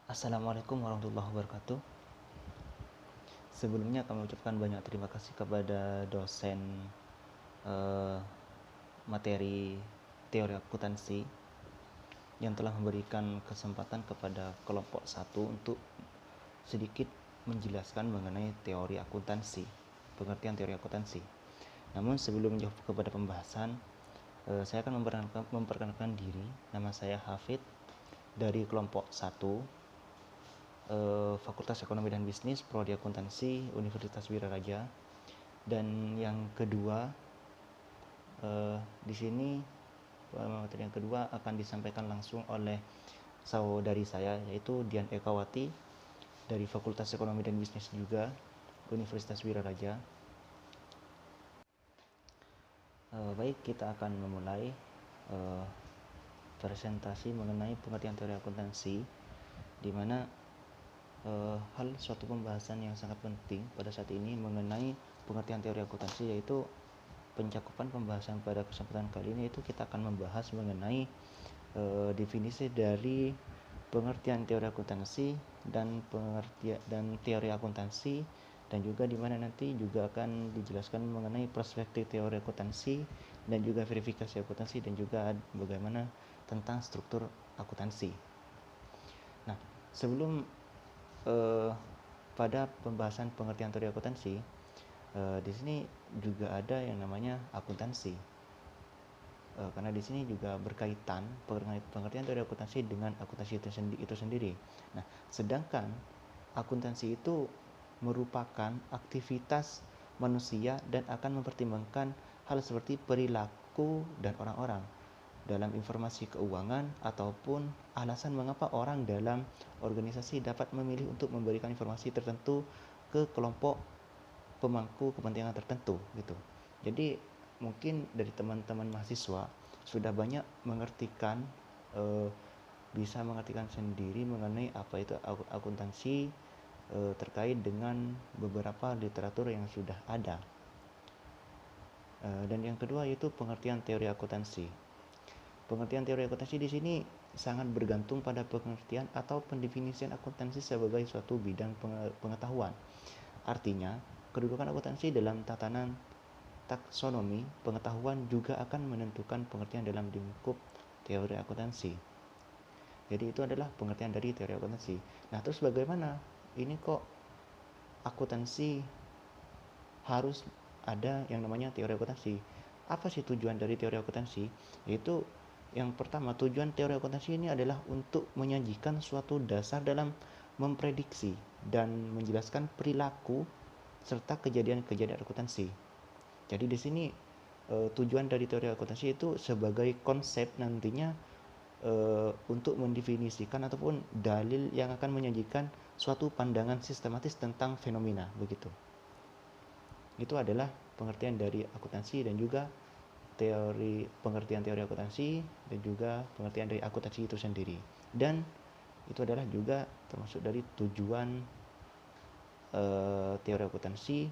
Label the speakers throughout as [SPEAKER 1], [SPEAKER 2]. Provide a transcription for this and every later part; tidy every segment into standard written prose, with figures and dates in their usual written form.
[SPEAKER 1] Assalamualaikum warahmatullahi wabarakatuh. Sebelumnya kami ucapkan banyak terima kasih kepada dosen eh, materi teori akuntansi yang telah memberikan kesempatan kepada kelompok 1 untuk sedikit menjelaskan mengenai teori akuntansi, pengertian teori akuntansi. Namun sebelum jauh kepada pembahasan, saya akan memperkenalkan diri. Nama saya Hafid dari kelompok 1 Fakultas Ekonomi dan Bisnis, Prodi Akuntansi, Universitas Wiraraja. Dan yang kedua, di sini materi yang kedua akan disampaikan langsung oleh saudari saya, yaitu Dian Ekawati dari Fakultas Ekonomi dan Bisnis juga, Universitas Wiraraja. Baik, kita akan memulai presentasi mengenai pengertian teori akuntansi, di mana hal suatu pembahasan yang sangat penting pada saat ini mengenai pengertian teori akuntansi, yaitu pencakupan pembahasan pada kesempatan kali ini, yaitu kita akan membahas mengenai definisi dari pengertian teori akuntansi dan teori akuntansi, dan juga di mana nanti juga akan dijelaskan mengenai perspektif teori akuntansi dan juga verifikasi akuntansi, dan juga bagaimana tentang struktur akuntansi. Nah, sebelum pada pembahasan pengertian teori akuntansi, di sini juga ada yang namanya akuntansi. Karena di sini juga berkaitan pengertian teori akuntansi dengan akuntansi itu sendiri. Nah, sedangkan akuntansi itu merupakan aktivitas manusia dan akan mempertimbangkan hal seperti perilaku dan orang-orang dalam informasi keuangan ataupun alasan mengapa orang dalam organisasi dapat memilih untuk memberikan informasi tertentu ke kelompok pemangku kepentingan tertentu gitu. Jadi mungkin dari teman-teman mahasiswa sudah banyak bisa mengertikan sendiri mengenai apa itu akuntansi terkait dengan beberapa literatur yang sudah ada. Dan yang kedua yaitu pengertian teori akuntansi. Pengertian teori akuntansi di sini sangat bergantung pada pengertian atau pendefinisian akuntansi sebagai suatu bidang pengetahuan. Artinya, kedudukan akuntansi dalam tatanan taksonomi pengetahuan juga akan menentukan pengertian dalam lingkup teori akuntansi. Jadi itu adalah pengertian dari teori akuntansi. Nah, terus bagaimana? Ini kok akuntansi harus ada yang namanya teori akuntansi? Apa sih tujuan dari teori akuntansi? Yaitu yang pertama, tujuan teori akuntansi ini adalah untuk menyajikan suatu dasar dalam memprediksi dan menjelaskan perilaku serta kejadian-kejadian akuntansi. Jadi di sini tujuan dari teori akuntansi itu sebagai konsep nantinya untuk mendefinisikan ataupun dalil yang akan menyajikan suatu pandangan sistematis tentang fenomena begitu. Itu adalah pengertian dari akuntansi dan juga pengertian teori akuntansi dan juga pengertian dari akuntansi itu sendiri. Dan itu adalah juga termasuk dari tujuan teori akuntansi,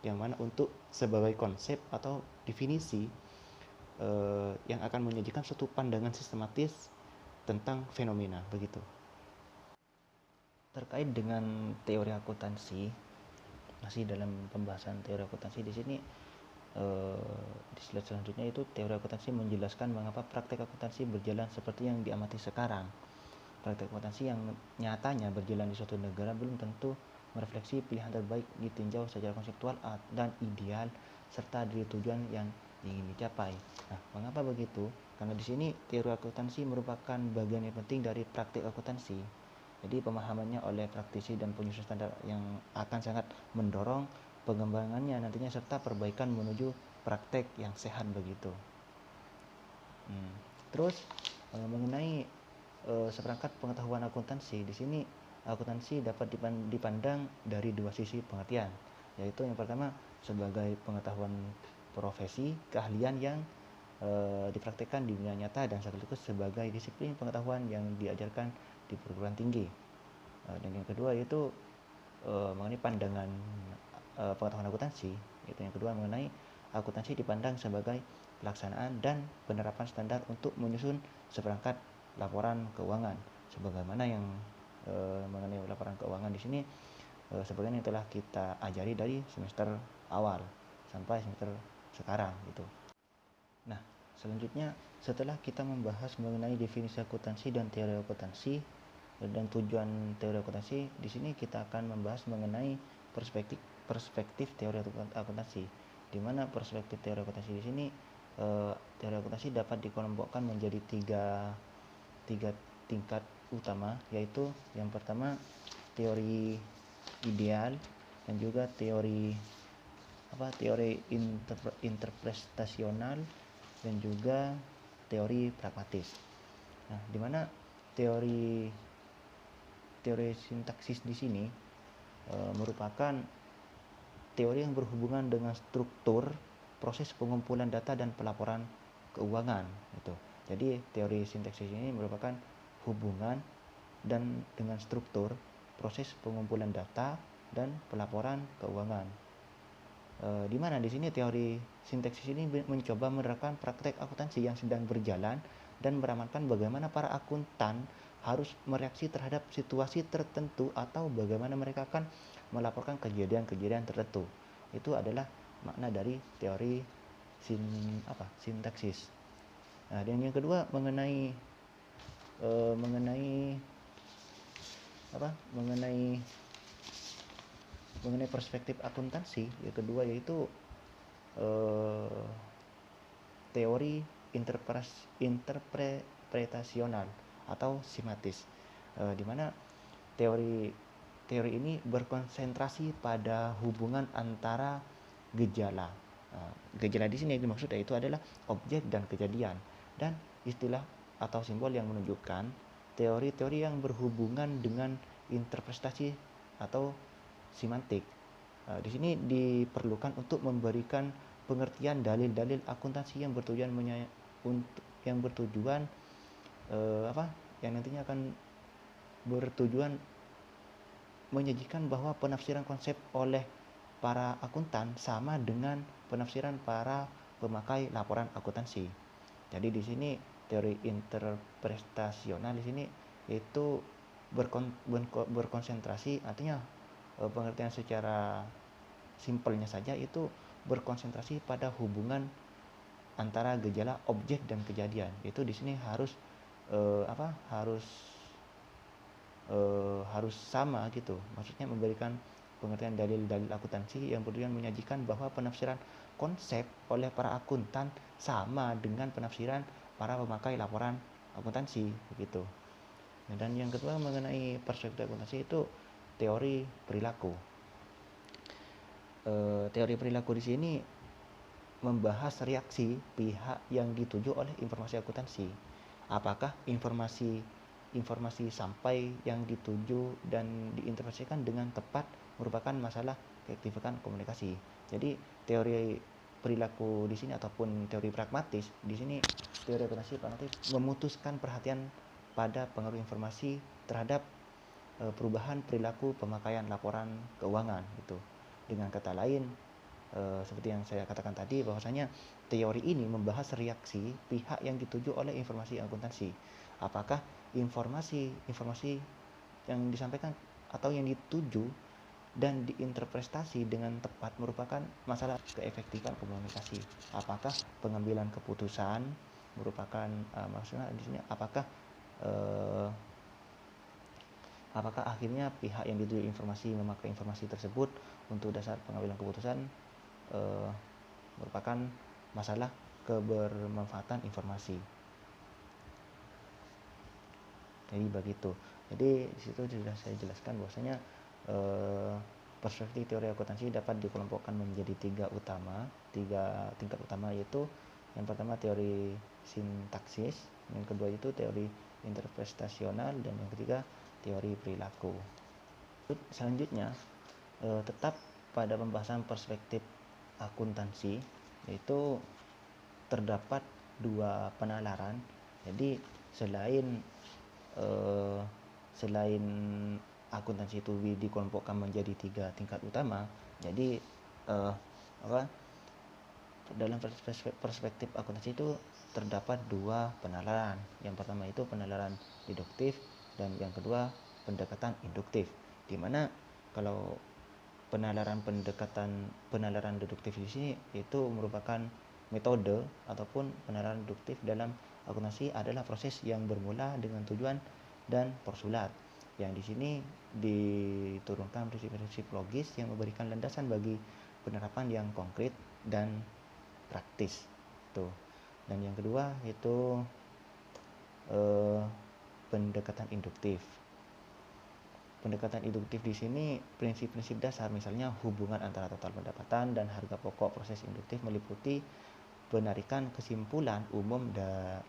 [SPEAKER 1] yang mana untuk sebagai konsep atau definisi yang akan menyajikan suatu pandangan sistematis tentang fenomena begitu. Terkait dengan teori akuntansi, masih dalam pembahasan teori akuntansi di sini, di slide selanjutnya itu teori akuntansi menjelaskan mengapa praktek akuntansi berjalan seperti yang diamati sekarang. Praktek akuntansi yang nyatanya berjalan di suatu negara belum tentu merefleksi pilihan terbaik ditinjau secara konseptual dan ideal serta dari tujuan yang ingin dicapai. Nah, mengapa begitu? Karena di sini teori akuntansi merupakan bagian yang penting dari praktik akuntansi. Jadi pemahamannya oleh praktisi dan penyusun standar yang akan sangat mendorong pengembangannya nantinya serta perbaikan menuju praktek yang sehat begitu. Terus mengenai seperangkat pengetahuan akuntansi, di sini akuntansi dapat dipandang dari dua sisi pengertian, yaitu yang pertama sebagai pengetahuan profesi, keahlian yang dipraktikkan di dunia nyata, dan sekaligus sebagai disiplin pengetahuan yang diajarkan di perguruan tinggi. Dan yang kedua yaitu mengenai pandangan pengetahuan akuntansi, yaitu yang kedua mengenai akuntansi dipandang sebagai pelaksanaan dan penerapan standar untuk menyusun seperangkat laporan keuangan, sebagaimana yang mengenai laporan keuangan di sini sebagaimana yang telah kita ajari dari semester awal sampai semester sekarang gitu. Nah, selanjutnya setelah kita membahas mengenai definisi akuntansi dan teori akuntansi dan tujuan teori akuntansi, di sini kita akan membahas mengenai perspektif teori akuntansi. Di mana perspektif teori akuntansi di sini teori akuntansi dapat dikelompokkan menjadi tiga tingkat utama, yaitu yang pertama teori ideal dan juga teori interpretasional dan juga teori pragmatis. Nah, di mana teori sintaksis di sini merupakan teori yang berhubungan dengan struktur proses pengumpulan data dan pelaporan keuangan gitu. Jadi teori sintaksis ini merupakan hubungan dan dengan struktur proses pengumpulan data dan pelaporan keuangan. Di mana di sini teori sintaksis ini mencoba menerapkan praktek akuntansi yang sedang berjalan dan meramalkan bagaimana para akuntan harus mereaksi terhadap situasi tertentu atau bagaimana mereka akan melaporkan kejadian-kejadian tertentu. Itu adalah makna dari teori sintaksis. Nah, dan yang kedua mengenai perspektif akuntansi, yang kedua yaitu teori interpretasional atau simatis, di mana teori ini berkonsentrasi pada hubungan antara gejala. Gejala di sini yang dimaksud yaitu adalah objek dan kejadian, dan istilah atau simbol yang menunjukkan teori-teori yang berhubungan dengan interpretasi atau simantik. Di sini diperlukan untuk memberikan pengertian dalil-dalil akuntansi yang bertujuan yang nantinya akan bertujuan menyajikan bahwa penafsiran konsep oleh para akuntan sama dengan penafsiran para pemakai laporan akuntansi. Jadi di sini teori interpretasional di sini itu berkonsentrasi, artinya pengertian secara simpelnya saja itu berkonsentrasi pada hubungan antara gejala, objek dan kejadian. Itu di sini harus harus sama gitu. Maksudnya memberikan pengertian dalil-dalil akuntansi yang bertujuan menyajikan bahwa penafsiran konsep oleh para akuntan sama dengan penafsiran para pemakai laporan akuntansi begitu. Dan yang kedua mengenai perspektif akuntansi itu teori perilaku. Teori perilaku di sini membahas reaksi pihak yang dituju oleh informasi akuntansi. Apakah informasi sampai yang dituju dan diinterpretasikan dengan tepat merupakan masalah keefektifan komunikasi. Jadi teori perilaku di sini ataupun teori pragmatis di sini, teori akuntansi pragmatis memutuskan perhatian pada pengaruh informasi terhadap perubahan perilaku pemakaian laporan keuangan gitu. Dengan kata lain, seperti yang saya katakan tadi, bahwasanya teori ini membahas reaksi pihak yang dituju oleh informasi akuntansi. Apakah informasi yang disampaikan atau yang dituju dan diinterpretasi dengan tepat merupakan masalah keefektifan komunikasi. Apakah pengambilan keputusan merupakan maksudnya di sini apakah akhirnya pihak yang dituju informasi memakai informasi tersebut untuk dasar pengambilan keputusan merupakan masalah kebermanfaatan informasi. Jadi begitu. Jadi di situ sudah saya jelaskan bahwasanya perspektif teori akuntansi dapat dikelompokkan menjadi tiga tingkat utama, yaitu yang pertama teori sintaksis, yang kedua itu teori interpretasional, dan yang ketiga teori perilaku. Selanjutnya tetap pada pembahasan perspektif akuntansi, yaitu terdapat dua penalaran. Jadi selain akuntansi itu dikelompokkan menjadi tiga tingkat utama, jadi dalam perspektif akuntansi itu terdapat dua penalaran. Yang pertama itu penalaran deduktif dan yang kedua pendekatan induktif, di mana kalau penalaran deduktif di sini itu merupakan metode ataupun penalaran deduktif dalam akuntansi adalah proses yang bermula dengan tujuan dan postulat, yang di sini diturunkan prinsip-prinsip logis yang memberikan landasan bagi penerapan yang konkret dan praktis. Tuh. Dan yang kedua yaitu pendekatan induktif. Pendekatan induktif di sini prinsip-prinsip dasar, misalnya hubungan antara total pendapatan dan harga pokok. Proses induktif meliputi penarikan kesimpulan umum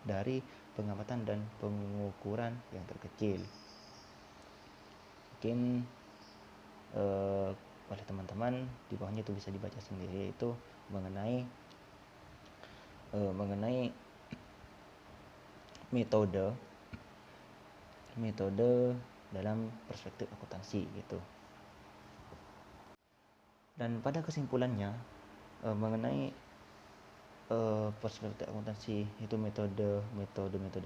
[SPEAKER 1] dari pengamatan dan pengukuran yang terkecil. Mungkin oleh teman-teman di bawahnya itu bisa dibaca sendiri, yaitu mengenai metode dalam perspektif akuntansi gitu. Dan pada kesimpulannya mengenai perspektif akuntansi itu metode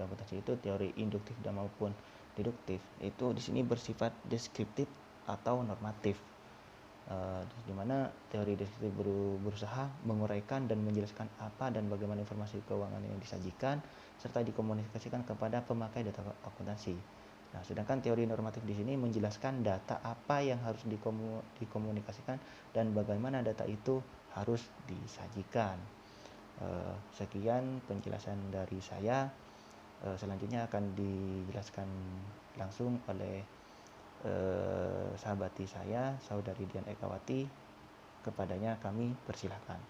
[SPEAKER 1] akuntansi itu teori induktif dan maupun deduktif itu di sini bersifat deskriptif atau normatif, di mana teori deskriptif berusaha menguraikan dan menjelaskan apa dan bagaimana informasi keuangan yang disajikan serta dikomunikasikan kepada pemakai data akuntansi. Nah, sedangkan teori normatif di sini menjelaskan data apa yang harus dikomunikasikan dan bagaimana data itu harus disajikan. Sekian penjelasan dari saya. Selanjutnya akan dijelaskan langsung oleh sahabati saya, saudari Dian Ekawati. Kepadanya kami persilahkan.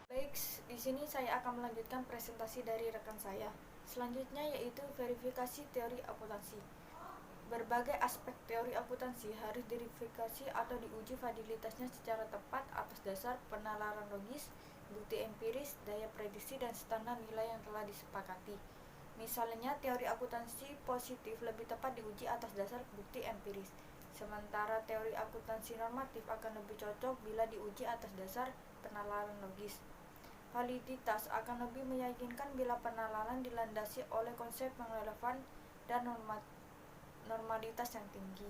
[SPEAKER 2] Baik, di sini saya akan melanjutkan presentasi dari rekan saya. Selanjutnya yaitu verifikasi teori akuntansi. Berbagai aspek teori akuntansi harus diverifikasi atau diuji validitasnya secara tepat atas dasar penalaran logis, bukti empiris, daya prediksi, dan standar nilai yang telah disepakati. Misalnya, teori akuntansi positif lebih tepat diuji atas dasar bukti empiris, sementara teori akuntansi normatif akan lebih cocok bila diuji atas dasar penalaran logis. Validitas akan lebih meyakinkan bila penalaran dilandasi oleh konsep yang relevan dan normalitas yang tinggi.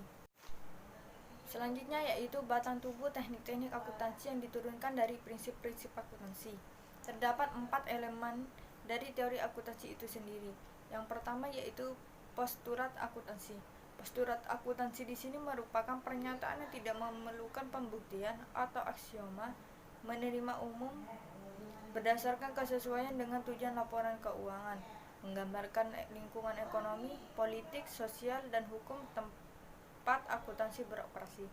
[SPEAKER 2] Selanjutnya yaitu batang tubuh teknik-teknik akuntansi yang diturunkan dari prinsip-prinsip akuntansi. Terdapat 4 elemen dari teori akuntansi itu sendiri. Yang pertama yaitu postulat akuntansi. Postulat akuntansi di sini merupakan pernyataan yang tidak memerlukan pembuktian atau aksioma, menerima umum berdasarkan kesesuaian dengan tujuan laporan keuangan, menggambarkan lingkungan ekonomi, politik, sosial, dan hukum tempat akuntansi beroperasi.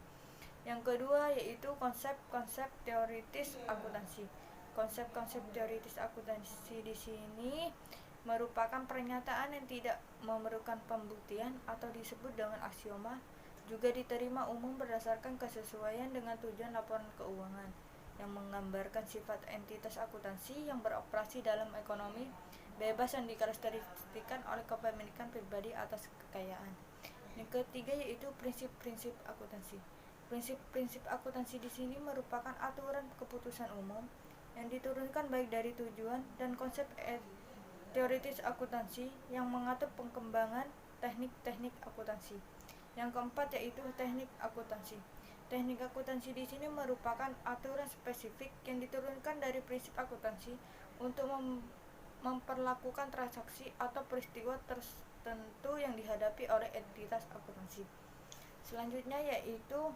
[SPEAKER 2] Yang kedua yaitu konsep-konsep teoritis akuntansi. Konsep-konsep teoritis akuntansi di sini merupakan pernyataan yang tidak memerlukan pembuktian atau disebut dengan aksioma, juga diterima umum berdasarkan kesesuaian dengan tujuan laporan keuangan, yang menggambarkan sifat entitas akuntansi yang beroperasi dalam ekonomi bebas yang dikarakteristikkan oleh kepemilikan pribadi atas kekayaan. Yang ketiga yaitu prinsip-prinsip akuntansi. Prinsip-prinsip akuntansi di sini merupakan aturan keputusan umum yang diturunkan baik dari tujuan dan konsep teoritis akuntansi yang mengatur pengembangan teknik-teknik akuntansi. Yang keempat yaitu teknik akuntansi. Teknik akuntansi di sini merupakan aturan spesifik yang diturunkan dari prinsip akuntansi untuk memperlakukan transaksi atau peristiwa tertentu yang dihadapi oleh entitas akuntansi. Selanjutnya yaitu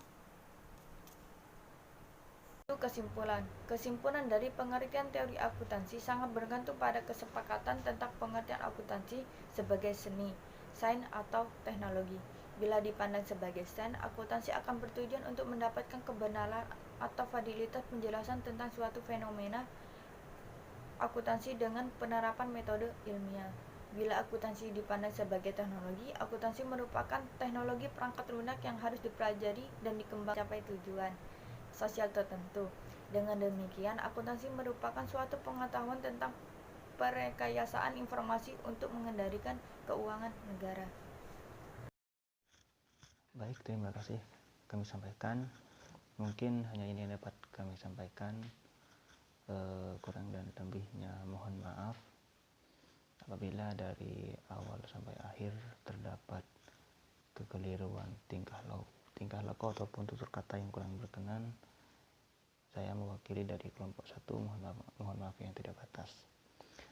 [SPEAKER 2] kesimpulan. Kesimpulan dari pengertian teori akuntansi sangat bergantung pada kesepakatan tentang pengertian akuntansi sebagai seni, sains, atau teknologi. Bila dipandang sebagai sains, akuntansi akan bertujuan untuk mendapatkan kebenaran atau validitas penjelasan tentang suatu fenomena akuntansi dengan penerapan metode ilmiah. Bila akuntansi dipandang sebagai teknologi, akuntansi merupakan teknologi perangkat lunak yang harus dipelajari dan dikembangkan mencapai tujuan sosial tertentu. Dengan demikian, akuntansi merupakan suatu pengetahuan tentang perekayasaan informasi untuk mengendalikan keuangan negara.
[SPEAKER 1] Baik, terima kasih kami sampaikan. Mungkin hanya ini yang dapat kami sampaikan. Kurang dan lebihnya mohon maaf apabila dari awal sampai akhir terdapat kekeliruan kekeliruan tingkah laku ataupun tutur kata yang kurang berkenan, saya mewakili dari kelompok 1 mohon maaf yang tidak batas.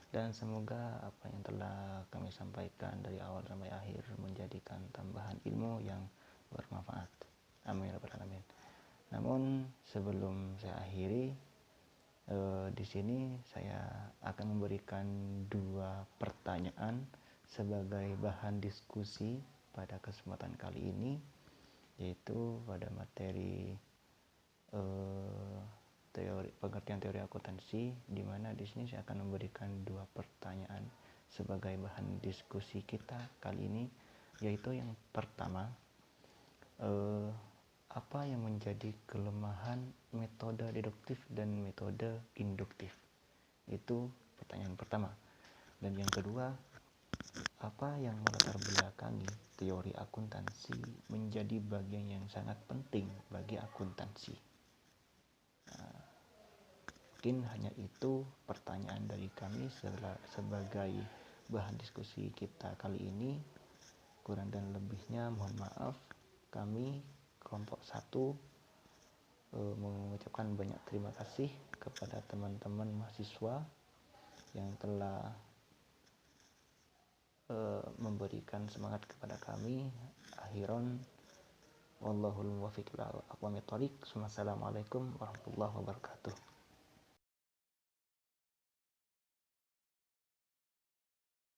[SPEAKER 1] Dan semoga apa yang telah kami sampaikan dari awal sampai akhir menjadikan tambahan ilmu yang bermanfaat. Amin ya rabbal alamin. Namun sebelum saya akhiri, di sini saya akan memberikan 2 pertanyaan sebagai bahan diskusi pada kesempatan kali ini, yaitu pada materi pengertian teori akuntansi, di mana di sini saya akan memberikan 2 pertanyaan sebagai bahan diskusi kita kali ini, yaitu yang pertama, apa yang menjadi kelemahan metode deduktif dan metode induktif? Itu pertanyaan pertama. Dan yang kedua, apa yang melatar belakangi teori akuntansi menjadi bagian yang sangat penting bagi akuntansi? Mungkin hanya itu pertanyaan dari kami sebagai bahan diskusi kita kali ini. Kurang dan lebihnya mohon maaf. Kami kelompok 1 mengucapkan banyak terima kasih kepada teman-teman mahasiswa yang telah memberikan semangat kepada kami. Akhiron, wallahul muwaffiq ila aqwamit thoriq. Wassalamualaikum warahmatullahi wabarakatuh.